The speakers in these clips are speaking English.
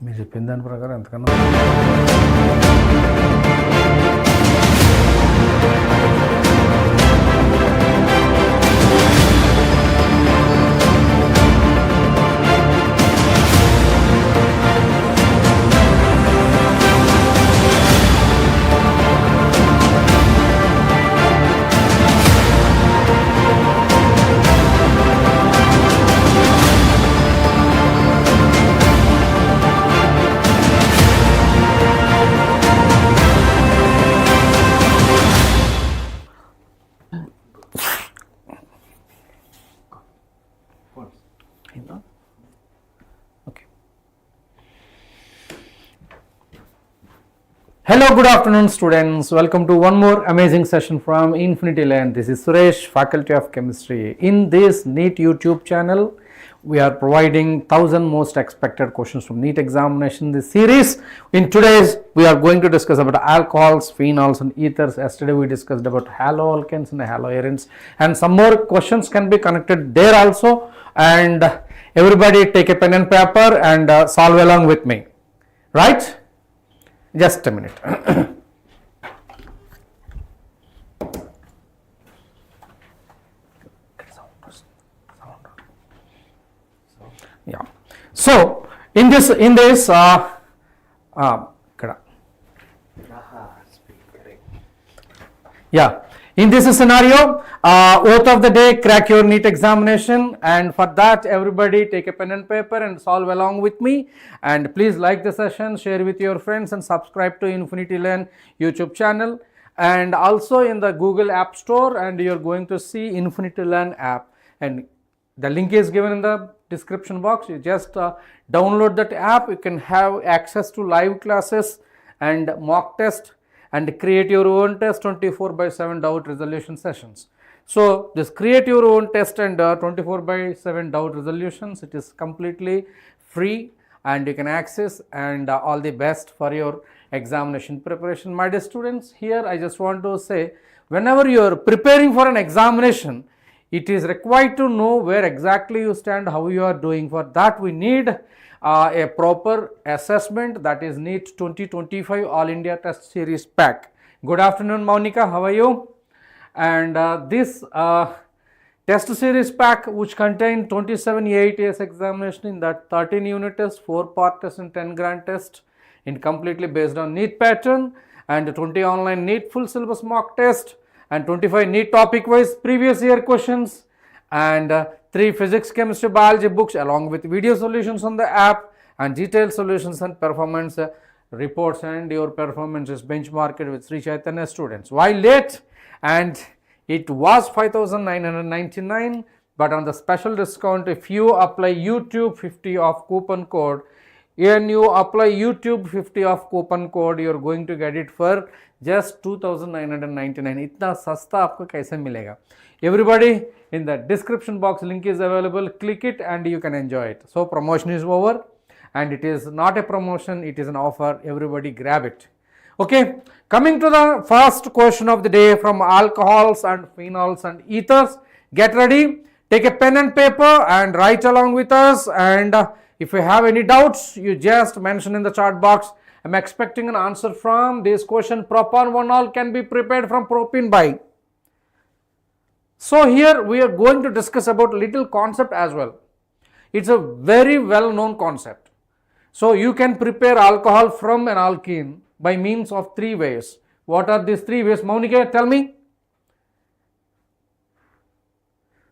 మీరు చెప్పిన దాని ప్రకారం ఎంతకన్నా Hello, good afternoon students. Welcome to one more amazing session from NEET-level. This is Suresh, Faculty of Chemistry. In this NEET YouTube channel, we are providing 1000 most expected questions from NEET examination this series. In today's, we are going to discuss about alcohols, phenols and ethers. Yesterday we discussed about haloalkanes and haloarenes, and some more questions can be connected there also. And everybody take a pen and paper and solve along with me, right? Just a minute. Yeah. So in this yeah, in this scenario, oath of the day, crack your NEET examination, and for that everybody take a pen and paper and solve along with me. And please like the session, share with your friends and subscribe to NEET-level YouTube channel, and also in the Google App Store, and you are going to see NEET-level app, and the link is given in the description box. You just download that app. You can have access to live classes and mock test and create your own test 24/7 doubt resolution sessions. So just create your own test and 24/7 doubt resolutions. It is completely free and you can access, and all the best for your examination preparation. My dear students, here I just want to say, whenever you are preparing for an examination, it is required to know where exactly you stand, how you are doing. For that we need a proper assessment, that is NEET 2025 All India Test Series Pack. Good afternoon Monica, how are you? And this test series pack, which contain 27 AITS examination, in that 13 unit test, 4 part test and 10 grand test, in completely based on NEET pattern, and 20 online NEET full syllabus mock test, and 25 NEET topic wise previous year questions, and 3 physics, chemistry, biology books along with video solutions on the app, and detailed solutions and performance reports, and your performance is benchmarked with Sri Chaitanya students. Why late? And it was 5,999, but on the special discount, if you apply YouTube 50 of coupon code, and you apply YouTube 50 of coupon code, you are going to get it for just 2,999. इतना सस्ता आपको कैसे मिलेगा? Everybody, in the description box, link is available. Click it and you can enjoy it. So promotion is over, and it is not a promotion, it is an offer. Everybody grab it. Okay, coming to the first question of the day from alcohols and phenols and ethers. Get ready, take a pen and paper and write along with us, and if you have any doubts, you just mention in the chat box. I'm expecting an answer from this question. Propan 1-ol can be prepared from propene by. So here we are going to discuss about little concept as well. It's a very well known concept. So you can prepare alcohol from an alkene by means of 3 ways. What are these 3 ways? Monica, tell me.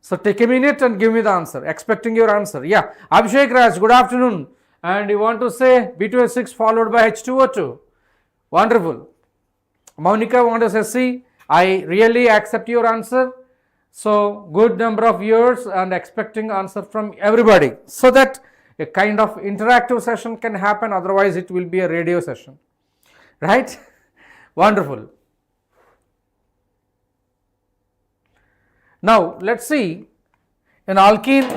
So take a minute and give me the answer. Expecting your answer. Yeah, Abhishek Raj, good afternoon. And you want to say B2H6 followed by H2O2. Wonderful. Monica want to say C. I really accept your answer. So good number of years and expecting answer from everybody, so that a kind of interactive session can happen. Otherwise it will be a radio session, right? Wonderful. Now let's see, an alkene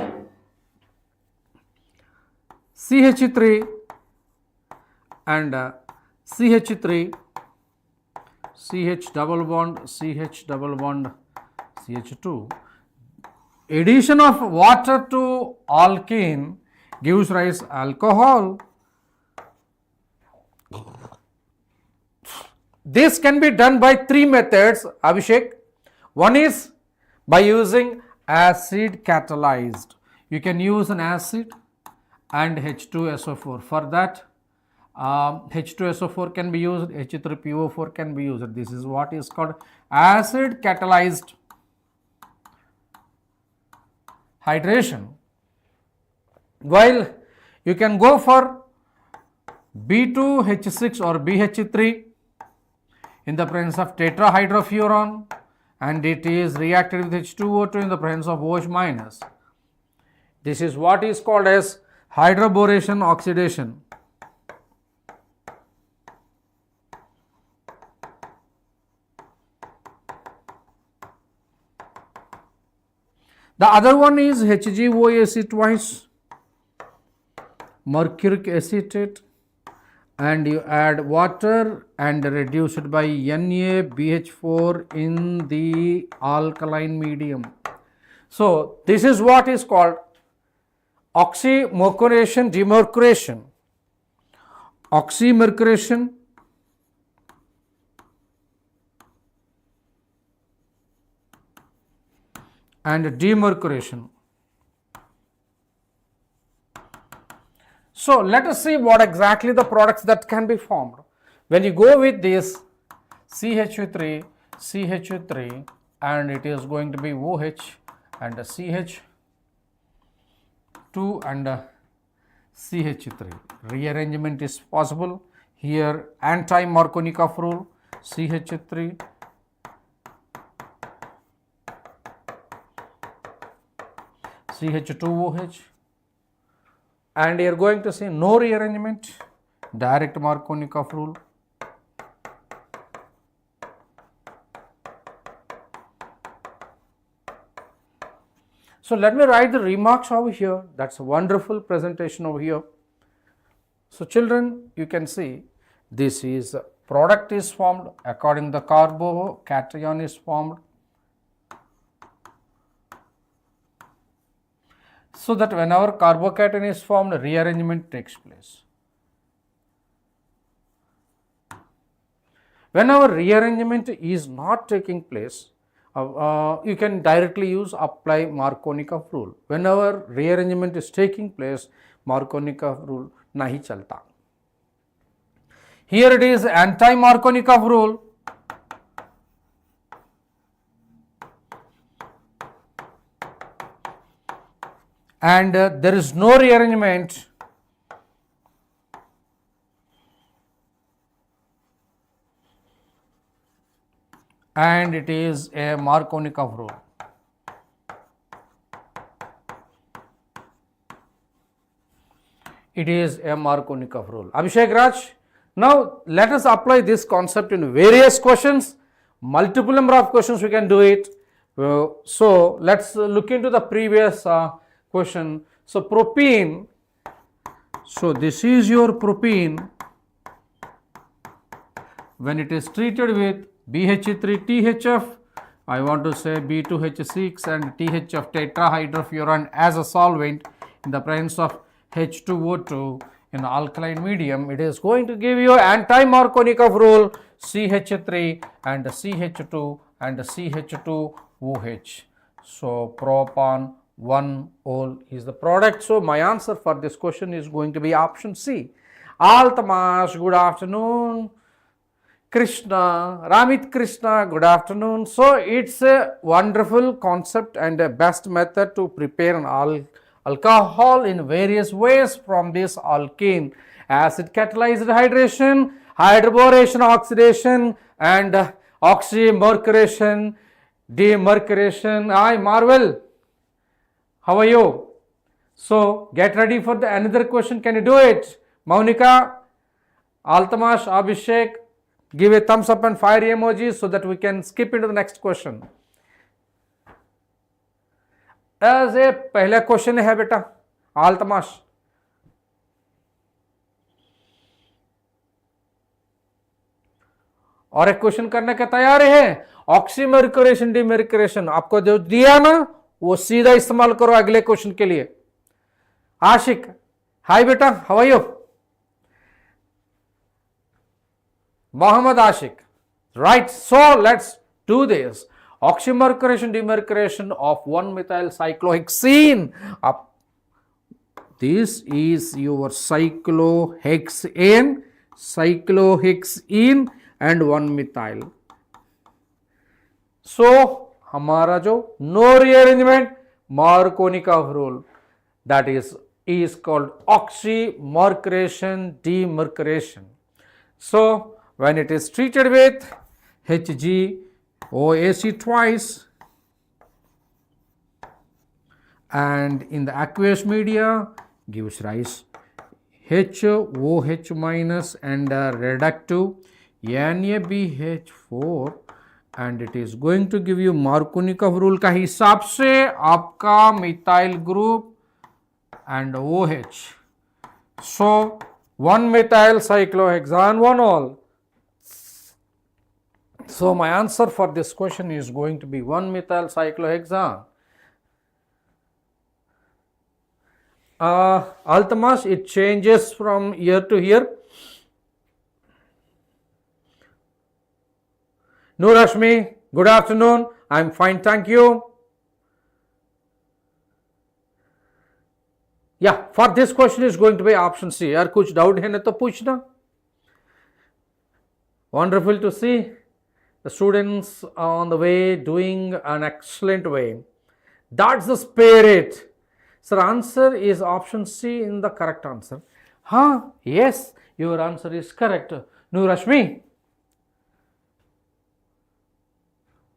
CH3 and CH3, CH double bond, CH double bond, CH2. Addition of water to alkene gives rise alcohol, This can be done by three methods, Abhishek. One is by using acid catalyzed. You can use an acid and H2SO4. For that, H2SO4 can be used, H3PO4 can be used. This is what is called acid catalyzed hydration. While you can go for B2H6 or BH3 in the presence of tetrahydrofuran, and it is reacted with H2O2 in the presence of OH minus. This is what is called as hydroboration oxidation. The other one is HgOAc twice, mercuric acetate, and you add water and reduce it by NaBH4 in the alkaline medium. So this is what is called oxymercuration, demercuration. Oxymercuration and demercuration. So let us see what exactly the products that can be formed. When you go with this CH3, CH3, and it is going to be OH and CH2 and CH3. Rearrangement is possible. Here anti-Markovnikov rule, CH3, CH2OH, and you are going to see no rearrangement, direct Markovnikov rule. So let me write the remarks over here. That's a wonderful presentation over here. So children, you can see this is product is formed according to the carbocation is formed. So that whenever carbocation is formed, rearrangement takes place. Whenever rearrangement is not taking place, you can directly use apply Markovnikov rule. Whenever rearrangement is taking place, Markovnikov rule nahi chalta. Here it is anti-Markovnikov rule. And there is no rearrangement, and it is a Markovnikov rule. It is a Markovnikov rule. Abhishek Raj, now let us apply this concept in various questions. Multiple number of questions we can do it. So let's look into the previous question. So propene, so this is your propene when it is treated with BH3THF, I want to say B2H6 and THF tetrahydrofuran as a solvent in the presence of H2O2 in alkaline medium, it is going to give you anti-Markovnikov rule CH3 and CH2 and CH2OH. So propan 1-ol is the product. So my answer for this question is going to be option C. Altamash, good afternoon. Krishna, Ramit Krishna, good afternoon. So it's a wonderful concept and a best method to prepare an alcohol in various ways from this alkene. Acid catalyzed hydration, hydroboration oxidation, and oxymercuration, demercuration. I marvel. How are you? So get ready for the another question. Can you do it? Maunika, Altamash, Abhishek, give a thumbs up and fire emojis so that we can skip into the next question. As a पहला question है बेटा आलतमाश, और एक question करने के तैयार है. Oxymercuration डिमर्क्यूरेशन आपको जो दिया ना वो सीधा इस्तेमाल करो अगले क्वेश्चन के लिए. आशिक, हाय बेटा, how are you? Mohammad Ashiq, Right, so let's do this. Oxymercuration, demercuration of 1-methyl cyclohexene. This is your cyclohexane, and 1-methyl. So हमारा जो no rearrangement Markovnikov rule, that is called oxymercuration demercuration. So when it is treated with HgOAc twice and in the aqueous media gives rise HOH minus and reductive NaBH4 and it is going to give you Markovnikov rule का हिसाब से आपका methyl group and OH. So 1-methyl cyclohexane 1-ol. So my answer for this question is going to be 1-methyl cyclohexane. Altamash, it changes from year to year. No Rashmi, good afternoon. I'm fine, thank you. Yeah, for this question is going to be option C. यार कुछ doubt है ना तो पूछना. Wonderful to see the students on the way doing an excellent way. That's the spirit. Sir, answer is option C in the correct answer. Huh? Yes, your answer is correct. No Rashmi.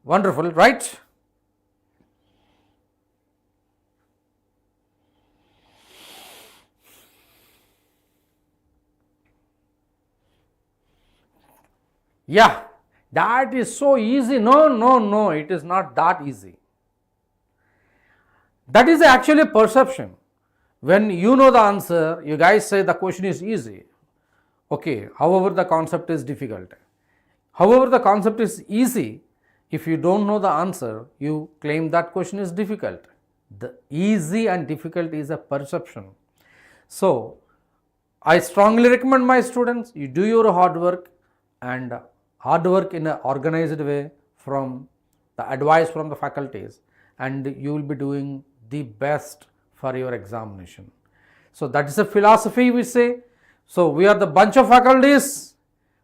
Wonderful, right? Yeah, that is so easy. No, it is not that easy. That is actually a perception. When you know the answer, you guys say the question is easy. Okay, however, the concept is difficult. However, the concept is easy. If you don't know the answer, you claim that question is difficult. The easy and difficult is a perception. So, I strongly recommend my students, you do your hard work and hard work in an organized way from the advice from the faculties and you will be doing the best for your examination. So, that is a philosophy we say. So, we are the bunch of faculties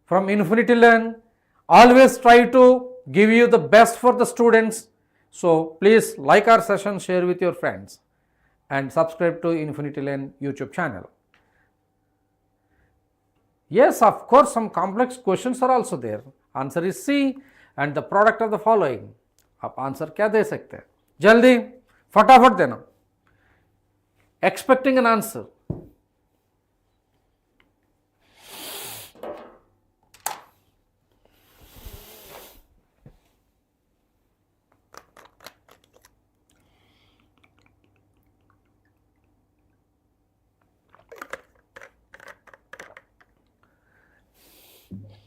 from Infinity Learn, always try to give you the best for the students. So, please like our session, share with your friends and subscribe to Infinity Learn YouTube channel. Yes, of course, some complex questions are also there. Answer is C and the product of the following. आप answer क्या दे सकते हैं? जल्दी फटाफट देना. Expecting an answer.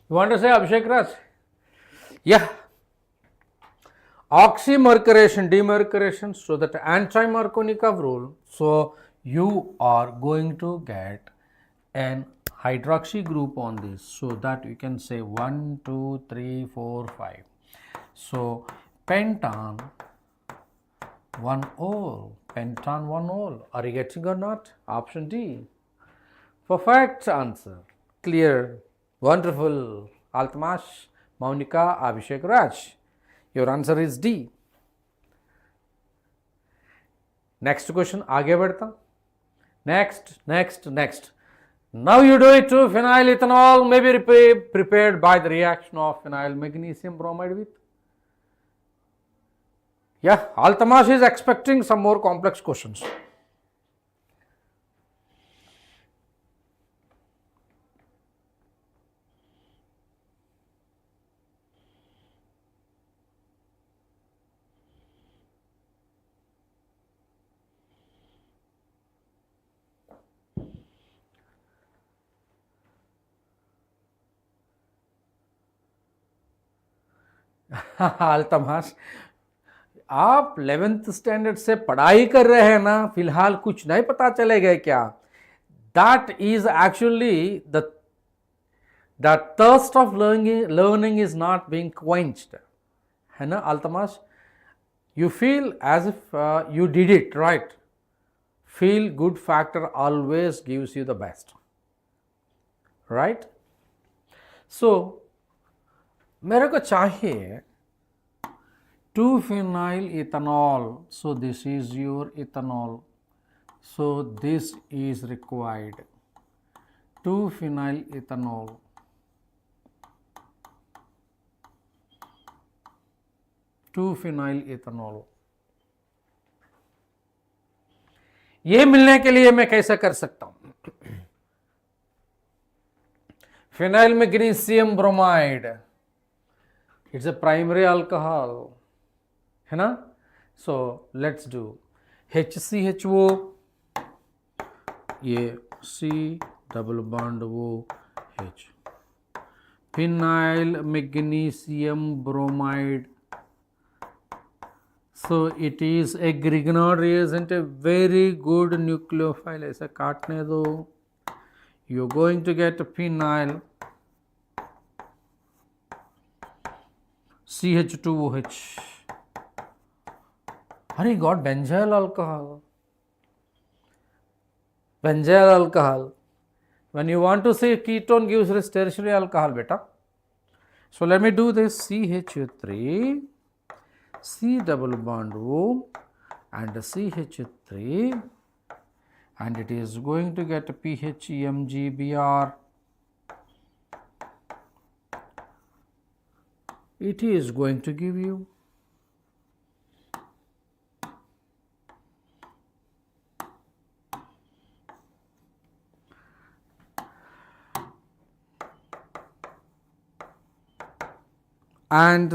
You want to say Abhishek Raj? Yeah. Oxymercuration, demercuration, so that anti-Markovnikov rule. So you are going to get an hydroxy group on this, so that you can say 1, 2, 3, 4, 5. So pentan 1-ol, pentan 1-ol. Are you getting or not? Option D. Perfect answer. Clear. Wonderful. Altamash, Maunika, Abhishek Raj. Your answer is D. Next question, आगे बढ़ता. Next. Now you do it to phenyl ethanol may be prepared by the reaction of phenyl magnesium bromide with. Yeah, Altamash is expecting some more complex questions. Altamas, आप 11th standard से पढ़ाई कर रहे हैं ना, फिलहाल कुछ नहीं पता चलेगा क्या? That is actually The thirst of learning is not being quenched. है ना Altamash? You feel as if you did it right. Feel good factor always gives you the best. Right? So, मेरे को चाहिए 2-phenyl ethanol. So, this is your ethanol. So, this is required. 2-phenyl ethanol. 2-phenyl ethanol. ये मिलने के लिए मैं कैसे कर सकता हूं? Phenyl magnesium bromide. It's a primary alcohol. है ना? So let's do HCHO. ये C double bond OH. Phenyl magnesium bromide. So it is a Grignard reagent, a very good nucleophile. ऐसा काटने दो. You're going to get phenyl CH2OH. Are you got benzyl alcohol? Benzyl alcohol. When you want to say ketone gives rise tertiary alcohol, beta. So let me do this CH3, C double bond O and CH3, and it is going to get PHMGBr. It is going to give you and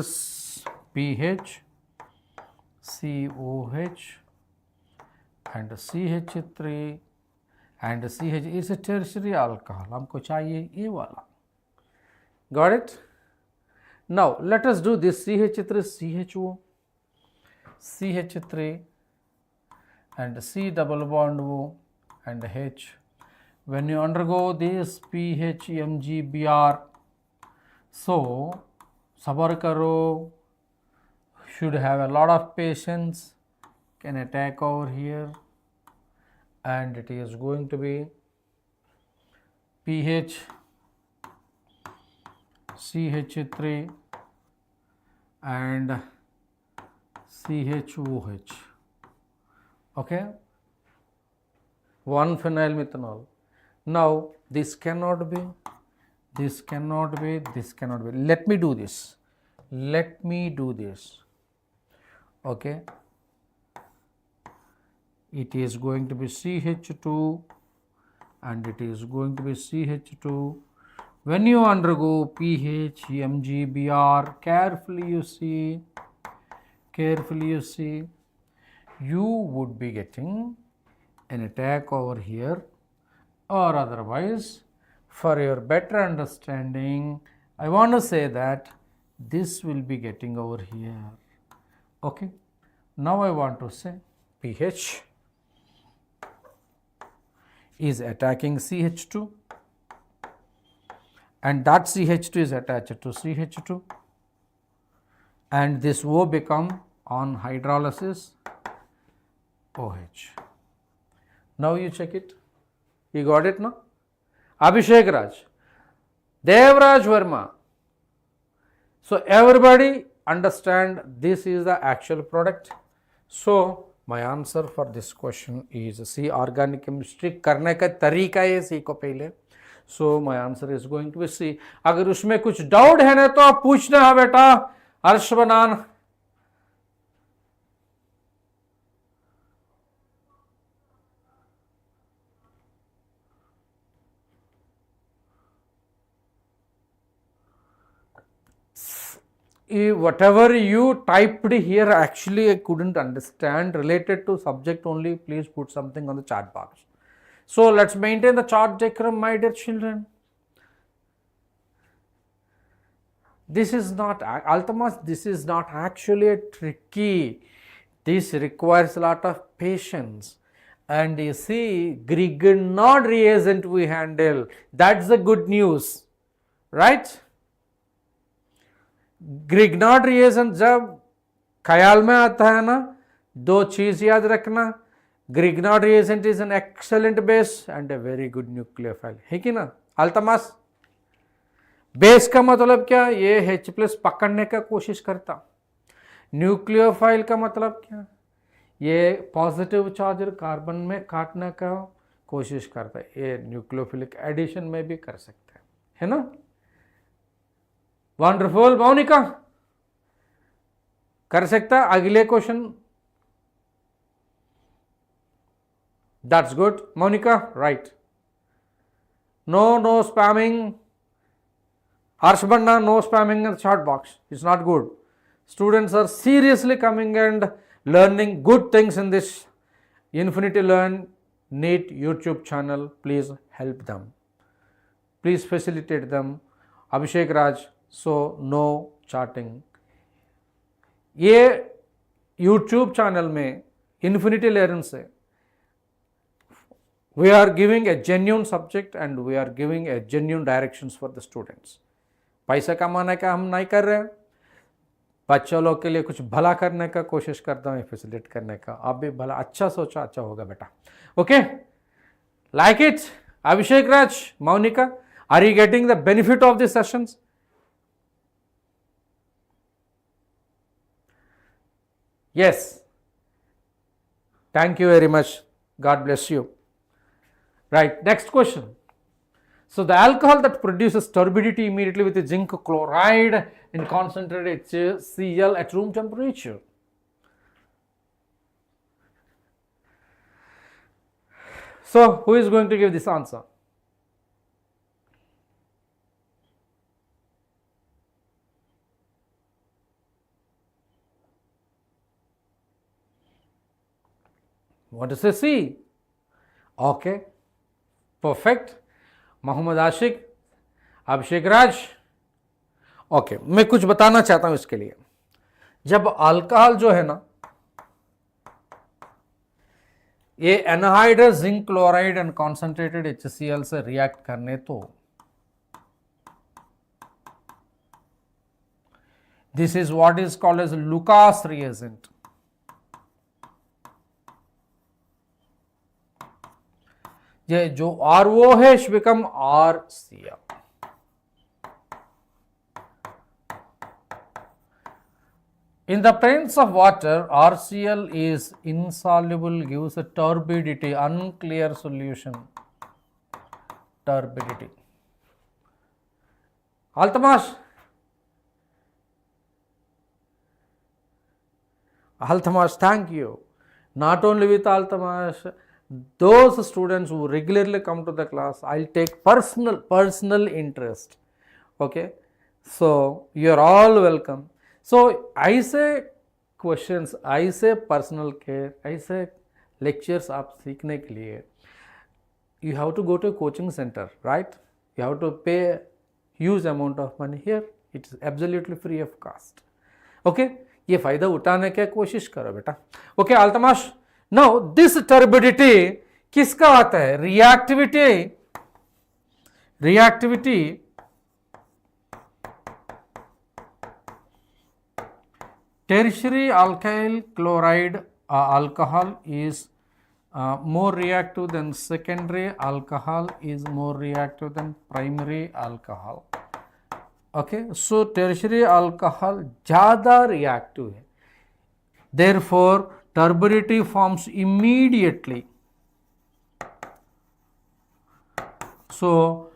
pH, COH and CH3 and CH is a tertiary alcohol. हमको चाहिए ये वाला. Got it? Now let us do this CH3 CHO, CH3 and C double bond O and H. When you undergo this PHMGBr, so sabar karo, should have a lot of patience, can attack over here, and it is going to be pH CH3 and CHOH. Okay, 1-phenyl methanol. Now this cannot be, this cannot be, this cannot be. Let me do this. Let me do this. Okay, it is going to be CH2 and it is going to be CH2. When you undergo pH MgBr, carefully you see, you would be getting an attack over here, or otherwise, for your better understanding, I want to say that this will be getting over here. Okay, now I want to say pH is attacking CH2 and that CH2 is attached to CH2 and this O become on hydrolysis OH. Now you check it. You got it now? Abhishek Raj, Devraj Verma. So everybody understand this is the actual product. So my answer for this question is C. Organic chemistry करने का तरीका ये C को पहले. So my answer is going to be C. अगर उसमें कुछ doubt है ना तो आप पूछना है बेटा. हर्ष बनान. Whatever you typed here, actually I couldn't understand, related to subject only. Please put something on the chat box. So let's maintain the chart diagram, my dear children. This is not Altamas, this is not actually a tricky. This requires a lot of patience. And you see, Grignard reagent we handle. That's the good news. Right. Grignard reagent जब ख्याल में आता है ना, दो चीज याद रखना, Grignard reagent is an excellent base and a very good nucleophile, है कि ना। अल्तमास, बेस का मतलब क्या, ये H प्लस पकड़ने का कोशिश करता। न्यूक्लियोफाइल का मतलब क्या, ये पॉजिटिव चार्ज कार्बन में काटने का कोशिश करता है। ये न्यूक्लियोफिलिक एडिशन में भी कर सकते हैं, है ना। वंडरफुल मोनिका, कर सकता। अगले question, that's good Monika, right. No spamming, Harsh Bhanna, no spamming in the chat box. It's not good. Students are seriously coming and learning good things in this Infinity Learn NEET YouTube channel. Please help them. Please facilitate them. Abhishek Raj, so no chatting. ये YouTube channel में Infinity Learn से we are giving a genuine subject and we are giving a genuine directions for the students. पैसा कमाने का हम नहीं कर रहे हैं, बच्चों लोग के लिए कुछ भला करने का कोशिश करता हूँ, फैसिलिटेट करने का। आप भी भला अच्छा सोचा, अच्छा होगा बेटा। Okay, like it. Abhishek Raj, Maunika, are you getting the benefit of this sessions? Yes, thank you very much, God bless you. Right, next question. So the alcohol that produces turbidity immediately with the zinc chloride in concentrated HCl at room temperature. So who is going to give this answer? What does it say? Okay, perfect. Mohammad Ashiq, Abhishek Raj, okay. मैं कुछ बताना चाहता हूं इसके लिए। जब alcohol जो है ना, ये anhydrous zinc chloride and concentrated HCl से रिएक्ट करने, तो this is what is called as Lucas reagent. ये जो ROH become RCl. In the presence of water, RCl is insoluble, gives a turbidity, unclear solution, turbidity. Altamash, thank you. Not only with Altamash, those students who regularly come to the class, I'll take personal interest. Okay, so you're all welcome. So I say questions, I say personal care, I say lectures आप सीखने के लिए, you have to go to a coaching center, right? You have to pay huge amount of money. Here it is absolutely free of cost. Okay, ये फायदा उठाने की कोशिश करो बेटा. Okay, Altamash. Now this turbidity किसका आता है? reactivity tertiary alkyl chloride alcohol is more reactive than secondary alcohol is more reactive than primary alcohol. Okay, so tertiary alcohol ज़्यादा reactive है, therefore turbidity forms immediately. So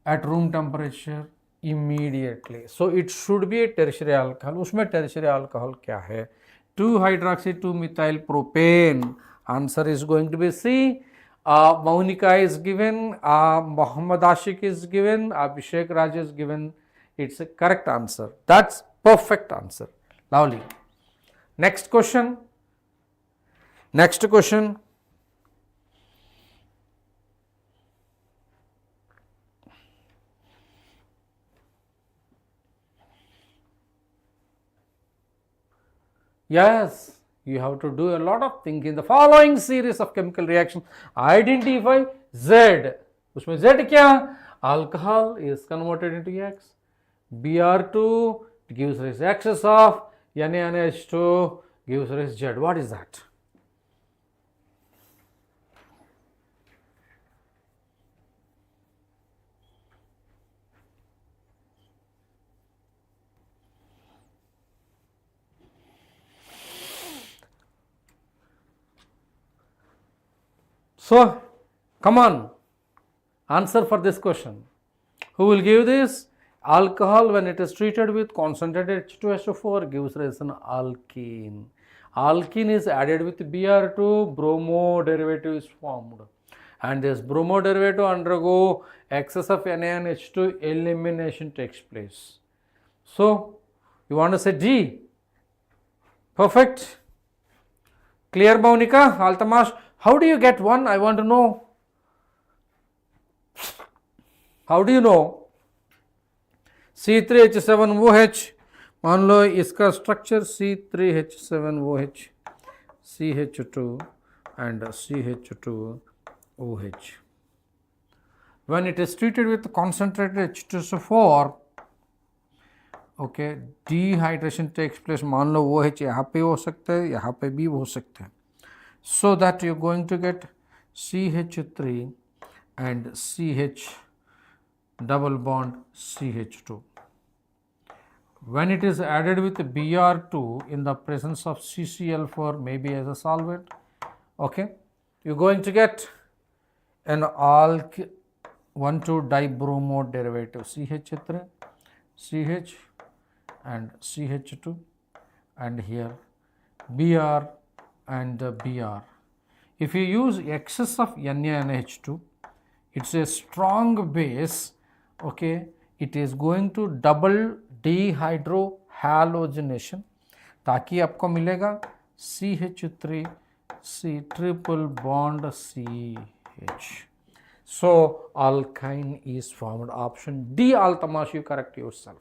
at room temperature immediately. So it should be a tertiary alcohol. उसमें tertiary alcohol क्या है? 2-hydroxy 2-methyl propane. Answer is going to be C. Maunika is given. Muhammad Ashik is given. Abhishek Raj is given. It's a correct answer. That's perfect answer. Lovely. Next question. Next question. Yes, you have to do a lot of thinking. In the following series of chemical reactions, identify Z. उसमें Z क्या? Alcohol is converted into X. Br2 gives rise excess of NaNH2 gives rise Z. What is that? So, come on, answer for this question. Who will give this? Alcohol, when it is treated with concentrated H2SO4, gives rise an alkene. Alkene is added with Br2, bromo derivative is formed. And this bromo derivative undergo excess of NaNH2, elimination takes place. So, you want to say D? Perfect. Clear, Baunika? Altamash? How do you get 1? I want to know. How do you know? C3H7OH, मान लो इसका structure C3H7OH, CH2 and CH2OH. When it is treated with concentrated H2SO4, okay, dehydration takes place. मान लो OH यहाँ पे हो सकता है, यहाँ पे भी हो सकता है. So that you are going to get CH3 and CH double bond CH2. When it is added with Br2 in the presence of CCl4, maybe as a solvent, okay, you are going to get an 1,2-dibromo derivative CH3, CH and CH2, and here Br and Br. If you use excess of NaNH2, it's a strong base, okay, it is going to double dehydrohalogenation, ताकि आपको मिलेगा CH3 C triple bond CH. So alkyne is formed. Option D, Altamash, you correct yourself.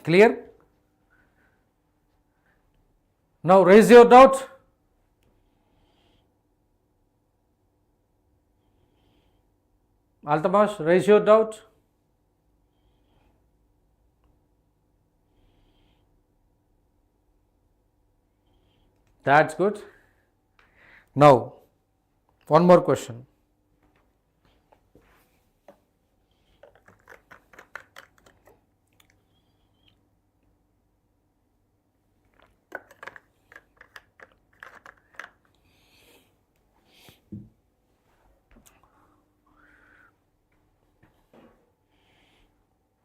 Clear? Now raise your doubt. Altamash, raise your doubt. That's good. Now, one more question.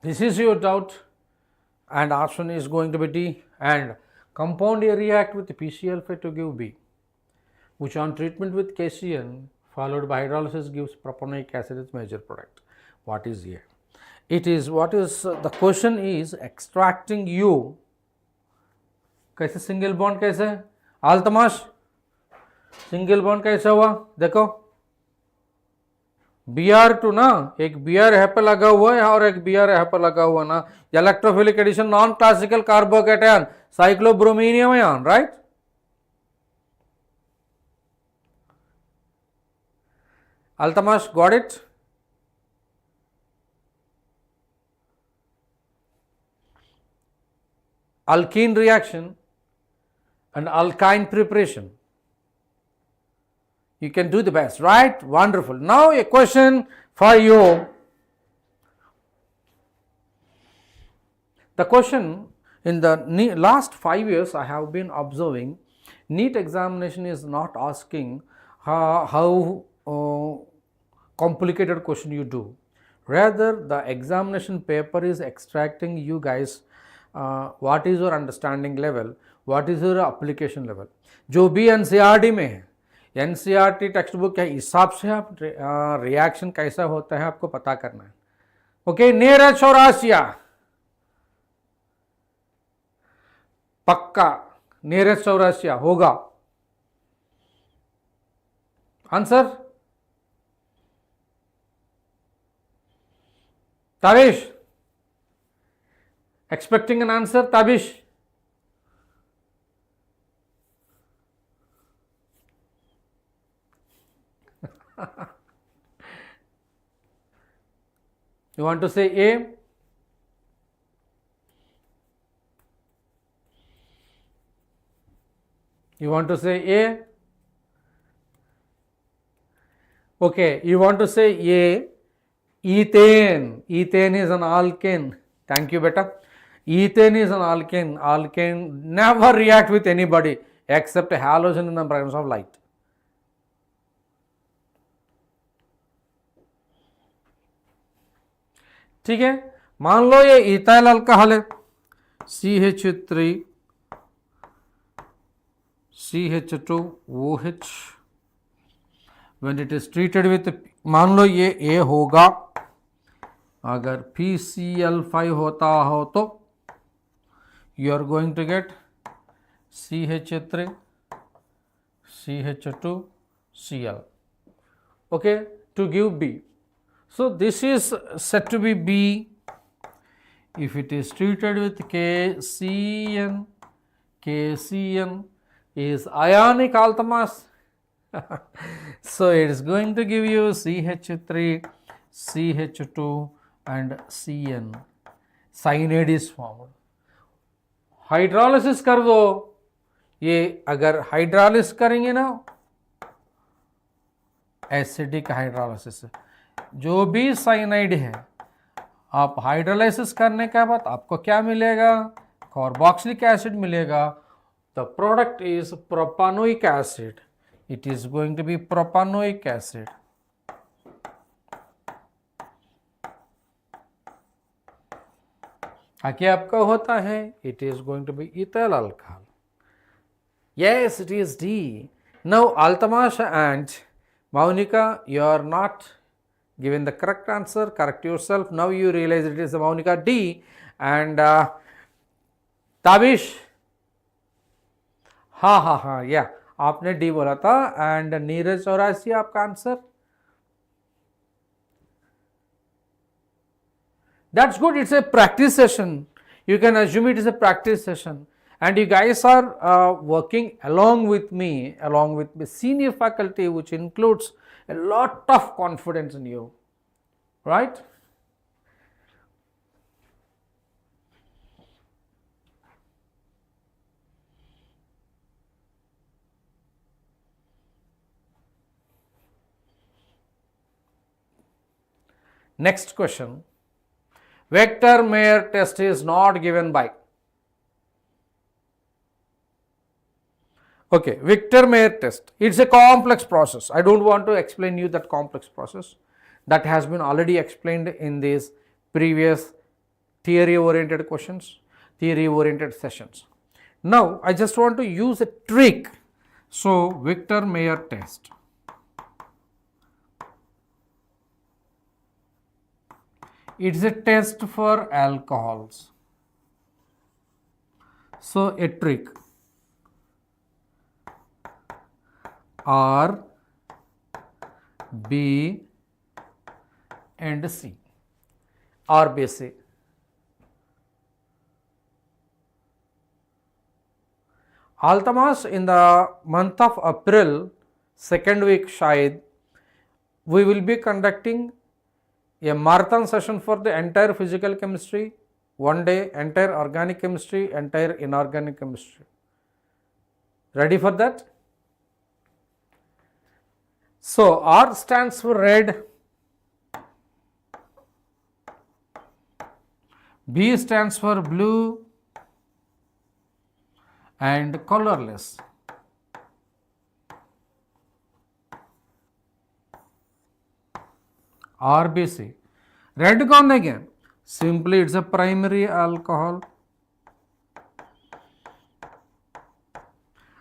This is your doubt, and option is going to be D. And compound A react with PCl5 to give B, which on treatment with KCN followed by hydrolysis gives propanoic acid as major product. What is here? It is what is the question is extracting U. कैसे single bond कैसे? आलतमाश single bond कैसे हुआ? देखो Br2 ना, एक Br यहाँ पे लगा हुआ है और एक Br यहाँ पे लगा हुआ ना. Electrophilic addition, non classical carbocation, cyclobrominium ion, right? Altamash, got it? Alkene reaction and alkyne preparation. You can do the best, right? Wonderful. Now a question for you. The question in the last 5 years I have been observing, NEET examination is not asking how complicated question you do. Rather, the examination paper is extracting you guys what is your understanding level, what is your application level. जो भी NCERT में है, NCERT text book के हिसाब से आप reaction कैसा होता है आपको पता करना है. ओके, नीरज चौरासिया पक्का, नीरज चौरासिया होगा answer. Tabish expecting an answer. Tabish, You want to say A? You want to say A? Okay, you want to say A. Ethane. Ethane is an alkane. Thank you, beta. Ethane is an alkane. Alkane never react with anybody except halogen in the presence of light. ठीक है, मान लो ये ethyl alcohol है, CH3 CH2OH. when it is treated with, मान लो ये A होगा, अगर PCl5 होता हो तो you are going to get CH3 CH2Cl. okay, to give B. So this is said to be B if it is treated with KCN. KCN is ionic alkamas. So it is going to give you CH3, CH2 and CN. Cyanide is formed. Hydrolysis कर दो, ये अगर hydrolysis करेंगे ना, acidic hydrolysis, जो भी cyanide है, आप हाइड्रोलाइसिस करने के बाद आपको क्या मिलेगा? कार्बोक्सिलिक एसिड मिलेगा. The product is propanoic acid. It is going to be propanoic acid. आगे आपका होता है, it is going to be ethyl alcohol. Yes, it is D. Now Altamash and Maunika, you are not given the correct answer. Correct yourself. Now you realize it is the Maunika D. And Tabish, हाँ, या आपने D बोला था. And Neeraj चौरासी आपका answer. That's good. It's a practice session. You can assume it is a practice session. And you guys are working along with me, along with the senior faculty, which includes a lot of confidence in you, right? Next question. Vector Mayer test is not given by. Okay, Victor Mayer test. It's a complex process. I don't want to explain you that complex process. That has been already explained in these previous theory oriented questions, theory oriented sessions. Now, I just want to use a trick. So, Victor Mayer test. It's a test for alcohols. So, a trick. R, B and C, R, B, C. Altamash, in the month of April, second week Shayad, we will be conducting a marathon session for the entire physical chemistry, one day, entire organic chemistry, entire inorganic chemistry. Ready for that? So, R stands for red, B stands for blue and colorless. RBC. Red gone again. Simply it's a primary alcohol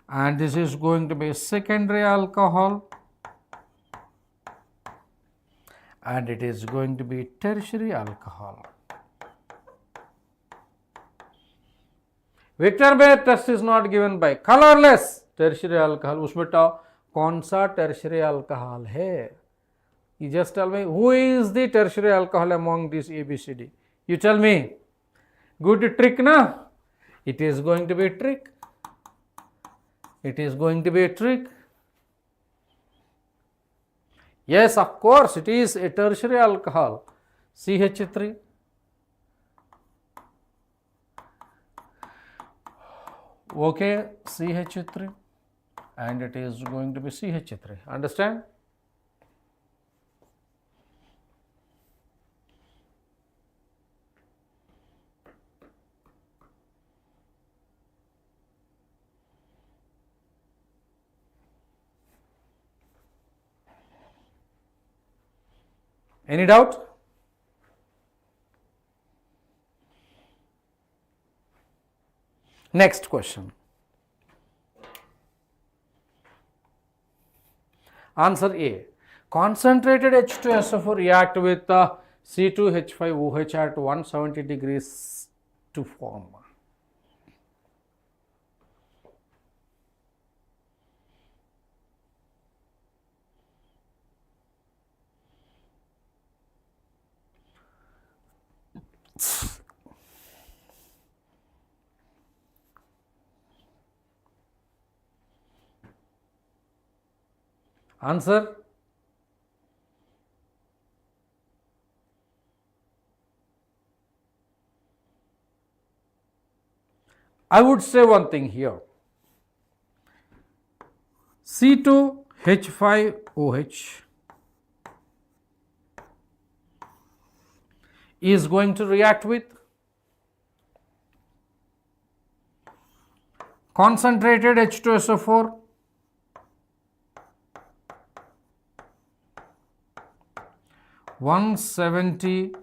and this is going to be secondary alcohol and it is going to be tertiary alcohol. Victor Mayer test is not given by. Colorless tertiary alcohol. उसमें कौन सा tertiary alcohol है? You just tell me who is the tertiary alcohol among these ABCD. You tell me. Good trick, na? It is going to be a trick. It is going to be a trick. Yes, of course, it is a tertiary alcohol, CH3. Okay, CH3, and it is going to be CH3. Understand? Any doubt? Next question. Answer A. Concentrated H2SO4 react with C2H5OH at 170 degrees to form. Answer? I would say one thing here. C2H5OH is going to react with concentrated H2SO4 170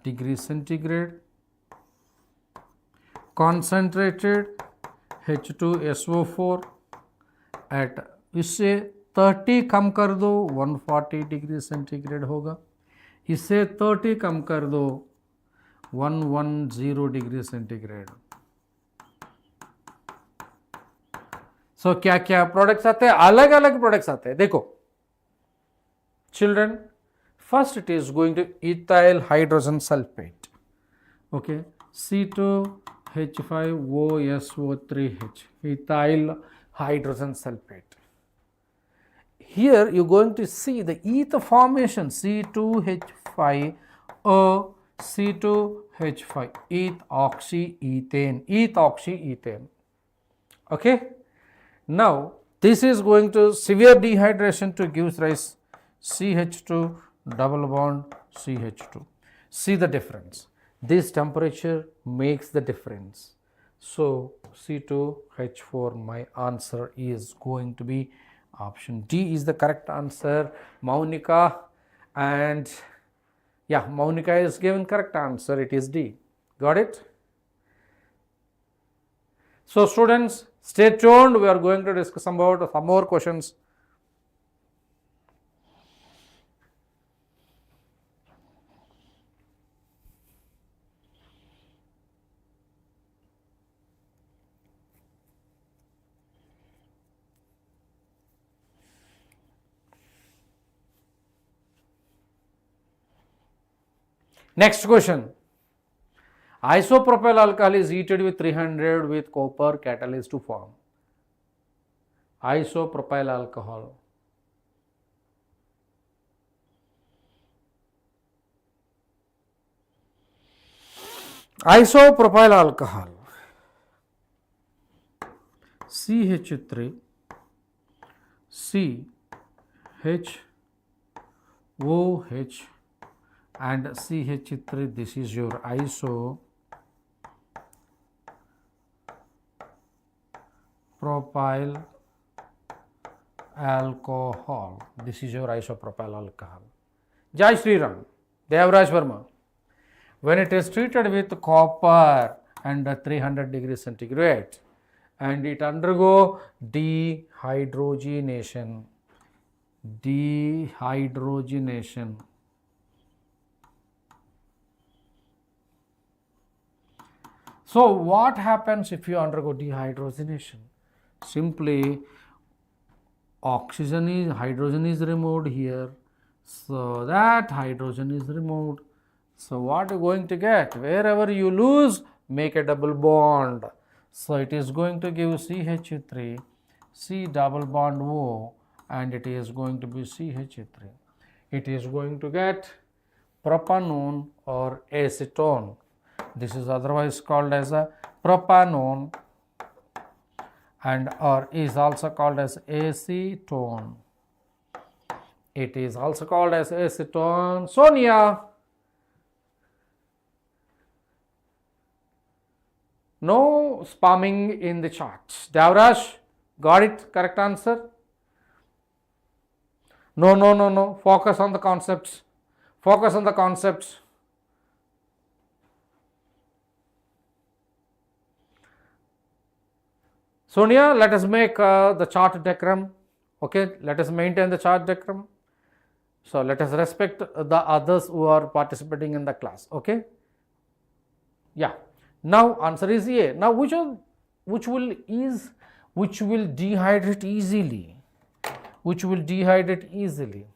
degrees centigrade, concentrated H2SO4 at इससे 30 कम कर दो 140 degree centigrade होगा, इससे 30 कम कर दो 110 degree centigrade. सो क्या क्या products आते हैं? अलग अलग प्रोडक्ट्स आते हैं. देखो children, first it is going to ethyl hydrogen sulfate, okay, C2H5OSO3H, ethyl hydrogen sulfate. Here you are going to see the ether formation, C2H5O, C2H5, ethoxyethane, okay. Now this is going to severe dehydration to give rise CH2 double bond CH2. See the difference. This temperature makes the difference. So C2H4, my answer is going to be option D is the correct answer. Maunika, and yeah, Maunika is given correct answer. It is D. Got it? So students, stay tuned. We are going to discuss about some more questions. Next question. Isopropyl alcohol is heated with 300 with copper catalyst to form. Isopropyl alcohol. Isopropyl alcohol. CH3, CHOH and CH3, this is your isopropyl alcohol. This is your isopropyl alcohol. Jai Shri Ram, Devraj Verma. When it is treated with copper and 300 degrees centigrade and it undergo dehydrogenation. So what happens if you undergo dehydrogenation? Simply hydrogen is removed here, so that hydrogen is removed. So what are you going to get? Wherever you lose, make a double bond. So it is going to give CH3, C double bond O, and it is going to be CH3. it is going to get propanone or acetone. This is otherwise called as a propanone and or is also called as acetone. It is also called as acetone. Sonia, no spamming in the charts. Devraj, got it? Correct answer? No. Focus on the concepts. Focus on the concepts. Sonia, let us make the chart diagram. Okay, let us maintain the chart diagram. So let us respect the others who are participating in the class. Okay. Yeah. Now answer is A. Now which will dehydrate easily? Which will dehydrate easily?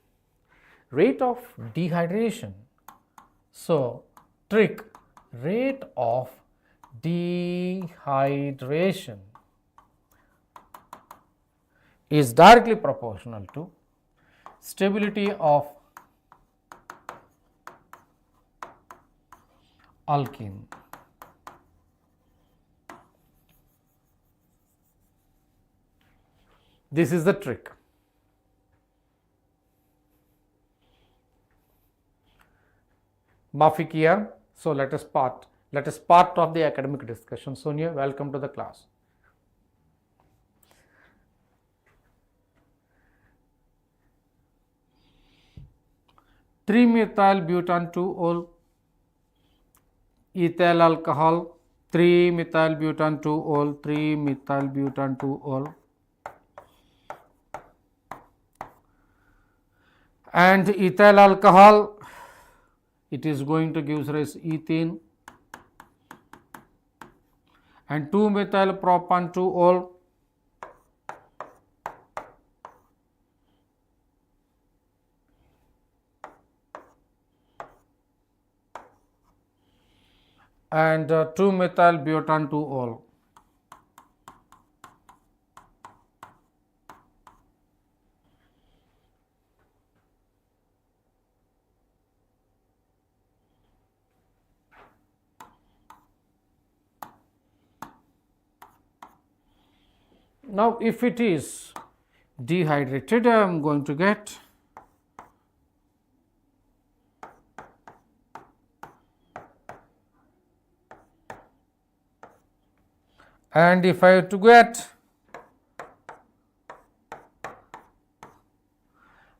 Rate of dehydration. So trick, rate of dehydration is directly proportional to stability of alkene. This is the trick. Maafi kiya. So let us part of the academic discussion. Sonia, welcome to the class. Trimethyl butan 2-ol ethyl alcohol, 3-methyl butan 2-ol, 3-methyl butan 2-ol, and ethyl alcohol, it is going to give rise ethene, and 2-methyl propan 2-ol, and 2-methyl butan 2-ol. Now, if it is dehydrated, I am going to get and if I have to get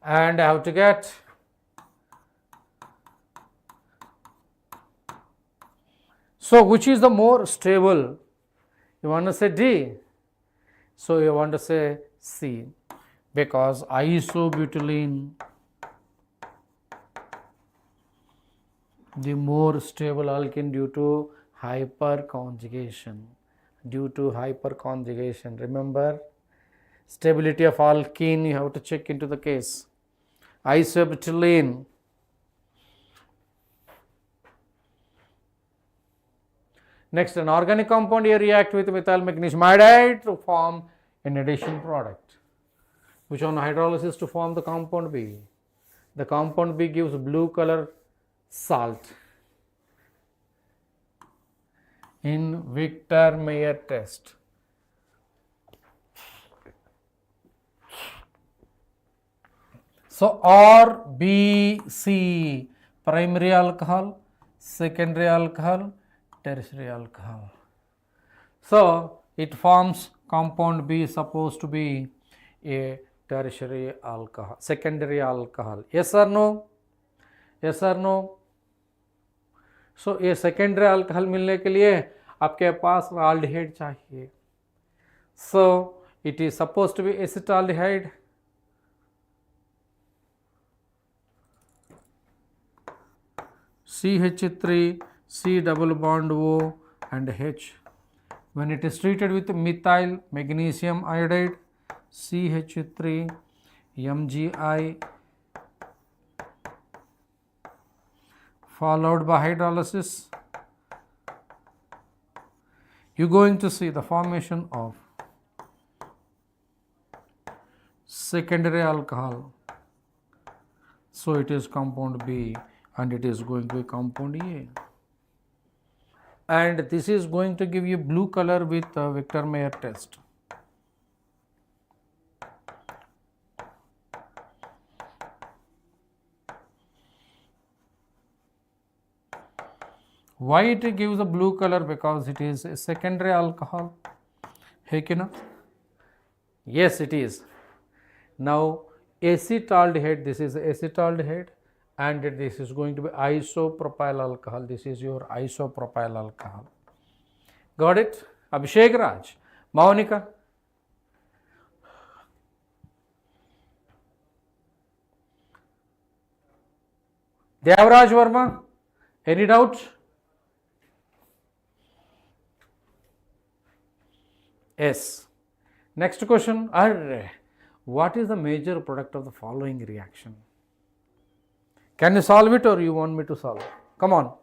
and I have to get so which is the more stable? You want to say D? So you want to say C, because isobutylene, the more stable alkene due to hyperconjugation. Remember, stability of alkene you have to check into the case. Isobutylene, next, an organic compound here react with methyl magnesium iodide to form an addition product, which on hydrolysis to form the compound B. The compound B gives blue color salt in Victor-Meyer test. So R, B, C, primary alcohol, secondary alcohol, tertiary alcohol. So it forms compound B is supposed to be a tertiary alcohol, secondary alcohol. Yes or no? Yes or no? So ये secondary alcohol मिलने के लिए आपके पास aldehyde चाहिए. So it is supposed to be acetaldehyde. CH3, C double bond O and H. When it is treated with methyl magnesium iodide, CH3, MgI, followed by hydrolysis, you are going to see the formation of secondary alcohol, So it is compound B and it is going to be compound A. And this is going to give you blue color with Victor Mayer test. Why it gives a blue color? Because it is a secondary alcohol. Hey, Kina? Yes, it is. Now, acetaldehyde, this is acetaldehyde, and this is going to be isopropyl alcohol. This is your isopropyl alcohol. Got it? Abhishek Raj, Maunika. Devraj Verma, any doubts? Yes. Next question. What is the major product of the following reaction? Can you solve it or you want me to solve? Come on.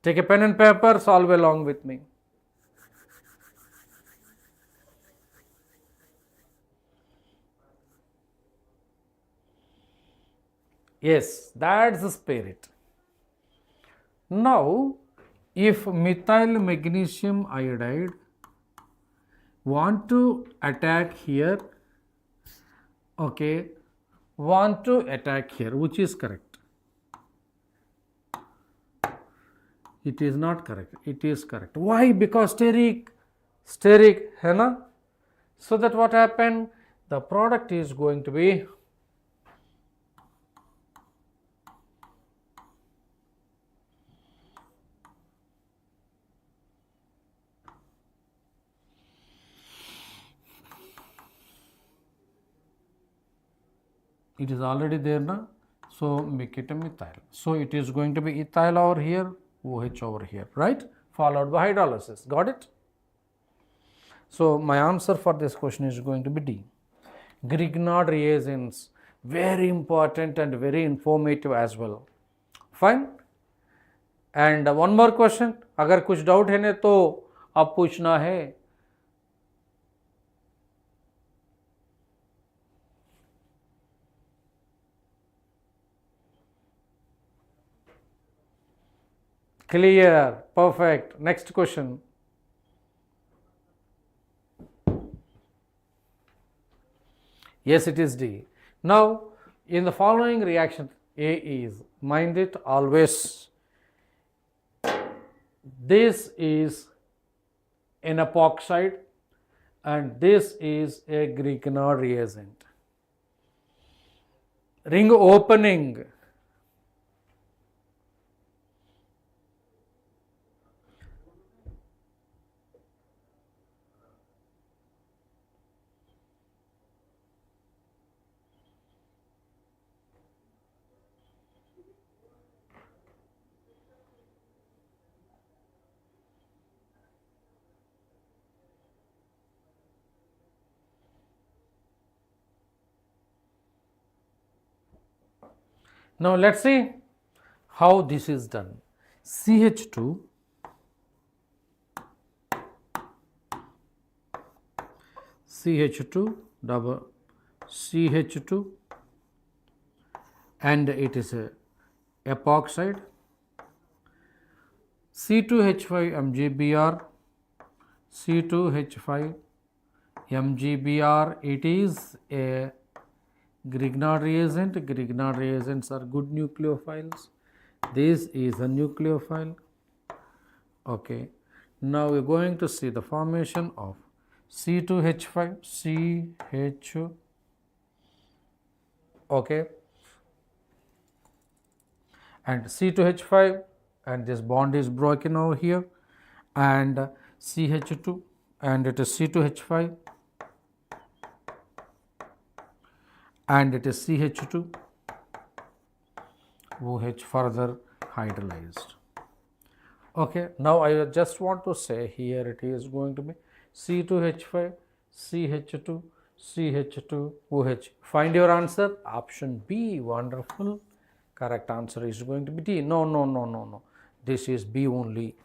Take a pen and paper, solve along with me. Yes, that's the spirit. Now, if methyl magnesium iodide want to attack here, okay, want to attack here, which is correct? It is not correct. It is correct. Why? Because steric, है ना? So that what happened? The product is going to be it is already there now, so make it a methyl. So it is going to be ethyl over here, OH over here, right? Followed by hydrolysis. Got it? So my answer for this question is going to be D. Grignard reagents, very important and very informative as well. Fine. And one more question. अगर कुछ doubt है ने तो आप पूछना है. Clear, perfect. Next question. Yes, it is D. Now, in the following reaction, A is, mind it always, this is an epoxide and this is a Grignard reagent. Ring opening. Now let's see how this is done. CH2 double CH2 and it is a epoxide, C2H5 MgBr, C2H5 MgBr, it is a Grignard reagent. Grignard reagents are good nucleophiles. This is a nucleophile. Okay. Now we are going to see the formation of C2H5, CH, okay, and C2H5, and this bond is broken over here, and CH2, and it is C2H5, and it is CH2, OH further hydrolyzed. Okay, now I just want to say here it is going to be C2H5, CH2, CH2, OH. Find your answer. Option B. Wonderful. Correct answer is going to be D. No, no, no, no, no. This is B only.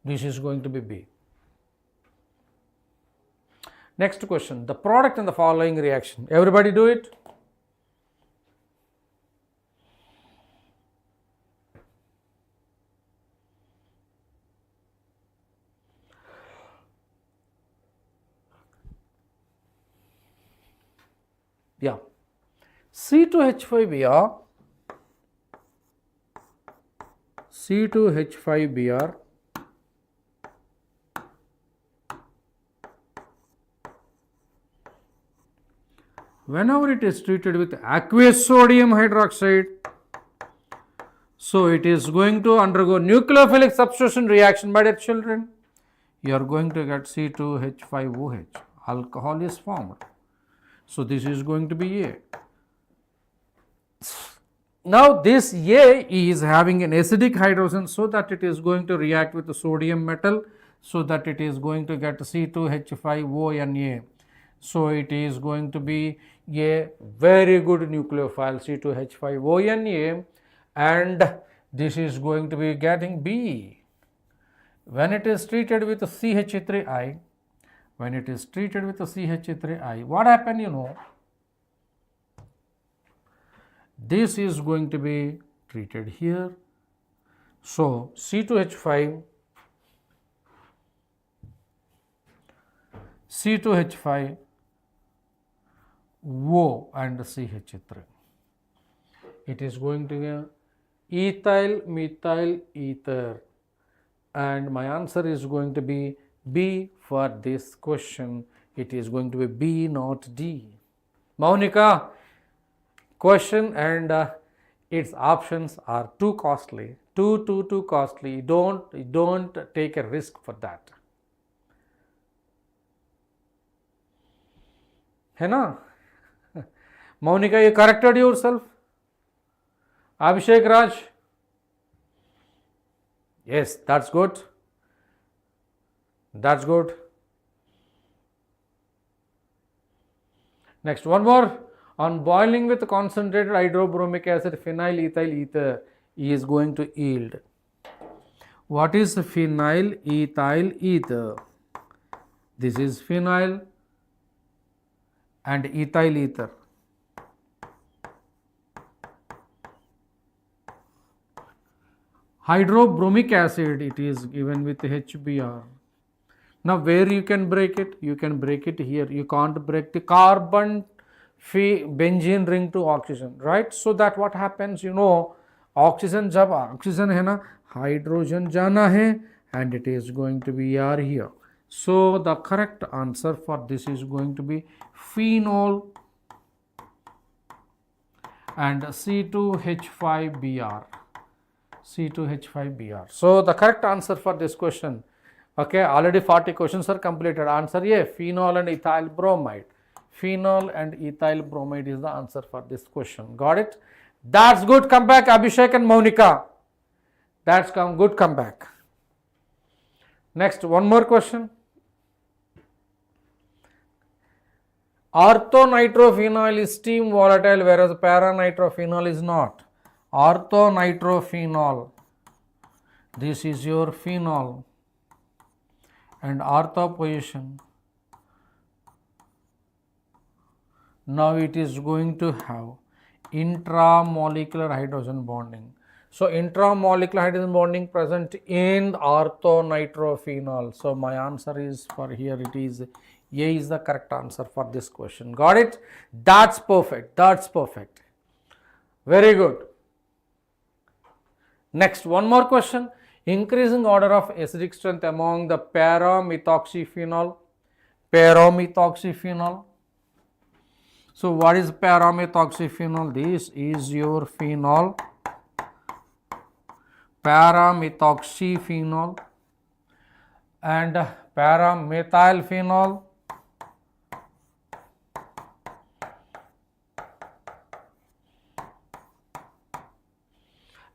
This is going to be B. Next question, the product in the following reaction. Everybody do it. Yeah, C2H5Br, C2H5Br whenever it is treated with aqueous sodium hydroxide, so it is going to undergo nucleophilic substitution reaction, my dear children. You are going to get C2H5OH, alcohol is formed. So this is going to be A. Now this A is having an acidic hydrogen, so that it is going to react with the sodium metal, so that it is going to get C2H5ONA. So it is going to be a very good nucleophile, C2H5ONA, and this is going to be getting B. When it is treated with CH3I, when it is treated with CH3I, what happened, you know? This is going to be treated here. So C2H5, C2H5, O and CH3. It is going to be ethyl methyl ether, and my answer is going to be B for this question. It is going to be B, not D. Maunika, question and its options are too costly, too costly. Don't take a risk for that. है ना? Maunika, you corrected yourself. Abhishek Raj, yes, that's good. That's good. Next, one more. On boiling with concentrated hydrobromic acid, phenyl ethyl ether is going to yield. What is phenyl ethyl ether? This is phenyl and ethyl ether. Hydrobromic acid, it is given with HBr. Now where you can break it? You can break it here. You can't break the carbon benzene ring to oxygen, right? So that what happens, you know, oxygen jab oxygen hai na, hydrogen jana hai, and it is going to be R here. So the correct answer for this is going to be phenol and C2H5Br. C2H5Br. So the correct answer for this question, okay, already 40 questions are completed. Answer A, phenol and ethyl bromide. Phenol and ethyl bromide is the answer for this question. Got it? That's good comeback, Abhishek and Maunika. That's good comeback. Next, one more question. Orthonitrophenol is steam volatile, whereas paranitrophenol is not. Orthonitrophenol, this is your phenol, and ortho position. Now it is going to have intramolecular hydrogen bonding. So intramolecular hydrogen bonding present in orthonitrophenol. So my answer is for here, it is A is the correct answer for this question. Got it? That's perfect. That's perfect. Very good. Next, one more question. Increasing order of acidic strength among the paramethoxyphenol. Paramethoxyphenol. So what is paramethoxyphenol? This is your phenol. Paramethoxyphenol and paramethylphenol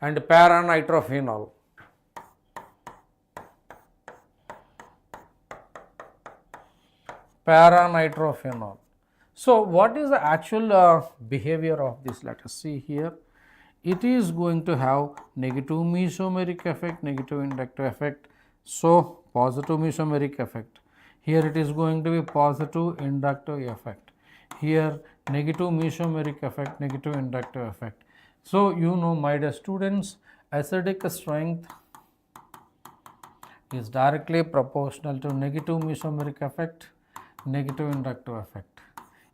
and paranitrophenol. Paranitrophenol. So what is the actual behavior of this? Let us see here. It is going to have negative mesomeric effect, negative inductive effect. So positive mesomeric effect. Here it is going to be positive inductive effect. Here negative mesomeric effect, negative inductive effect. So you know, my dear students, acidic strength is directly proportional to negative mesomeric effect, negative inductive effect,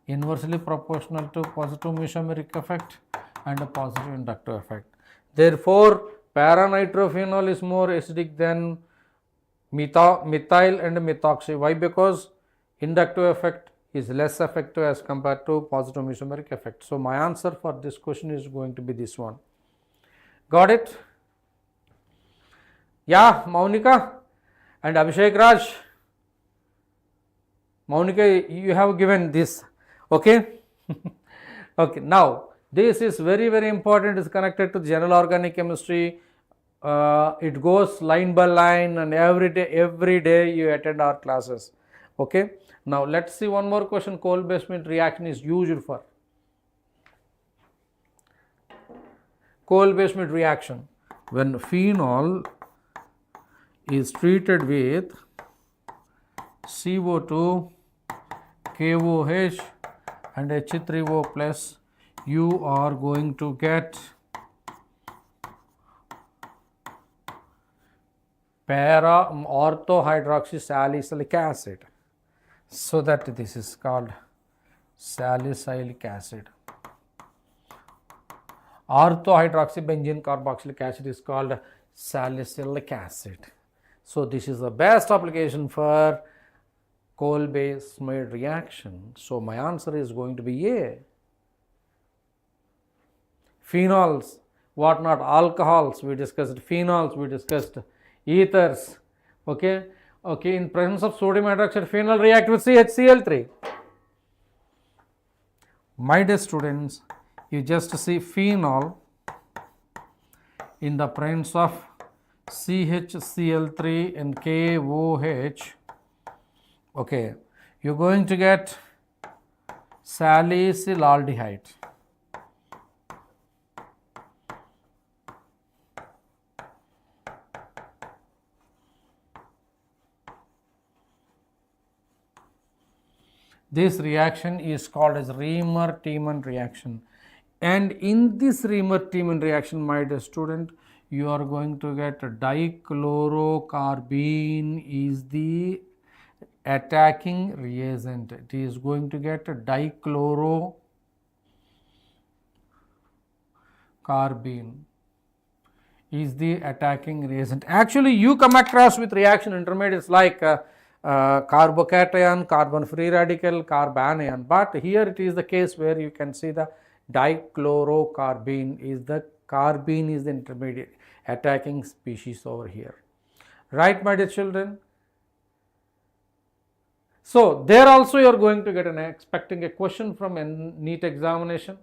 inversely proportional to positive mesomeric effect and a positive inductive effect. Therefore, para-nitrophenol is more acidic than methyl and methoxy. Why? Because inductive effect is less effective as compared to positive mesomeric effect. So my answer for this question is going to be this one. Got it? Yeah, Maunika and Abhishek Raj. Maunika, you have given this. Okay. Okay. Now this is very, very important. It is connected to general organic chemistry. It goes line by line, and every day you attend our classes. Okay. Now let's see one more question. Cold basement reaction is used for. Cold basement reaction, when phenol is treated with CO2, KOH and H3O plus, you are going to get para orthohydroxysalicylic acid. So that this is called salicylic acid. Orthohydroxybenzene carboxylic acid is called salicylic acid. So this is the best application for cold basement reaction. So my answer is going to be A. Phenols, what not, alcohols we discussed, phenols we discussed, ethers. Okay. Okay, in presence of sodium hydroxide, phenol react with CHCl3. My dear students, you just see phenol in the presence of CHCl3 and KOH. Okay, you're going to get salicylaldehyde. This reaction is called as Reamer-Tiemann reaction, and in this Reamer-Tiemann reaction, my dear student, you are going to get dichlorocarbene is the attacking reagent. It is going to get dichlorocarbene is the attacking reagent. Actually, you come across with reaction intermediates like carbocation, carbon free radical, carbanion, but here it is the case where you can see the dichlorocarbene is the carbene is the intermediate attacking species over here, right, my dear children? So there also you are going to get expecting a question from a NEET examination,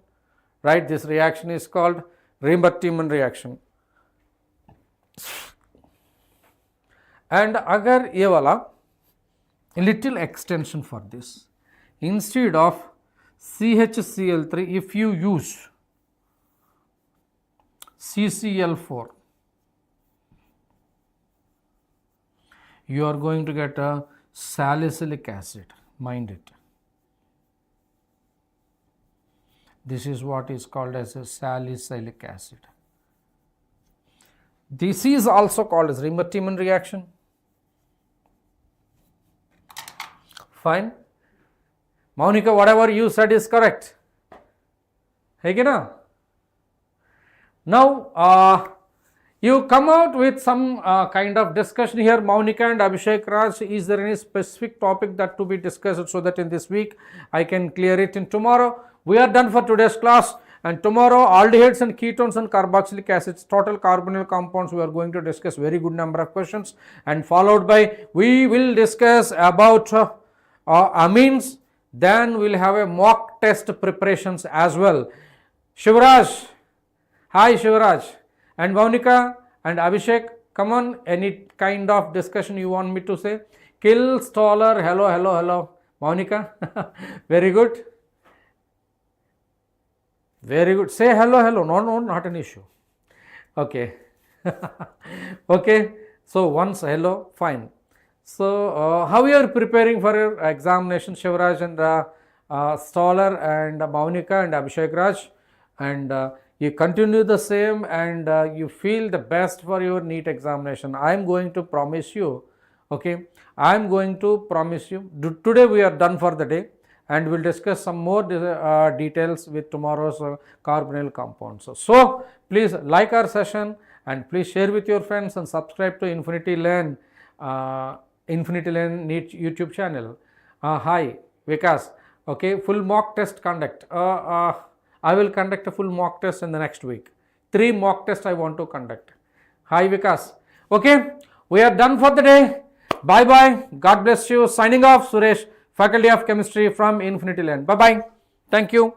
right? This reaction is called Reamer-Tiemann reaction. And agar ye wala a little extension for this, instead of CHCl3, if you use CCl4, you are going to get a salicylic acid, mind it. This is what is called as a salicylic acid. This is also called as Reamer-Tiemann reaction. Fine. Maunika, whatever you said is correct. Hey, na? Now, you come out with some kind of discussion here, Maunika and Abhishek Raj. Is there any specific topic that to be discussed so that in this week I can clear it in tomorrow? We are done for today's class, and tomorrow aldehydes and ketones and carboxylic acids, total carbonyl compounds, we are going to discuss very good number of questions, and followed by we will discuss about amines. Then we will have a mock test preparations as well. Shivraj, hi Shivraj, and Maunika and Abhishek, come on, any kind of discussion you want me to say? Kill Stoller, hello, hello, hello. Maunika, very good. Very good. Say hello, hello. No, no, not an issue. Okay. Okay. So once hello, fine. So, how you are preparing for your examination, Shivraj and Stoller and Maunika and Abhishek Raj, and you continue the same and you feel the best for your NEET examination. I am going to promise you, okay, I am going to promise you, today we are done for the day and we'll discuss some more details with tomorrow's carbonyl compounds. So, please like our session and please share with your friends and subscribe to Infinity Learn NEET YouTube channel. Hi, Vikas. Okay, full mock test conduct. I will conduct a full mock test in the next week. 3 mock tests I want to conduct. Hi, Vikas. Okay, we are done for the day. Bye bye. God bless you. Signing off, Suresh, Faculty of Chemistry from Infinity Learn. Bye bye. Thank you.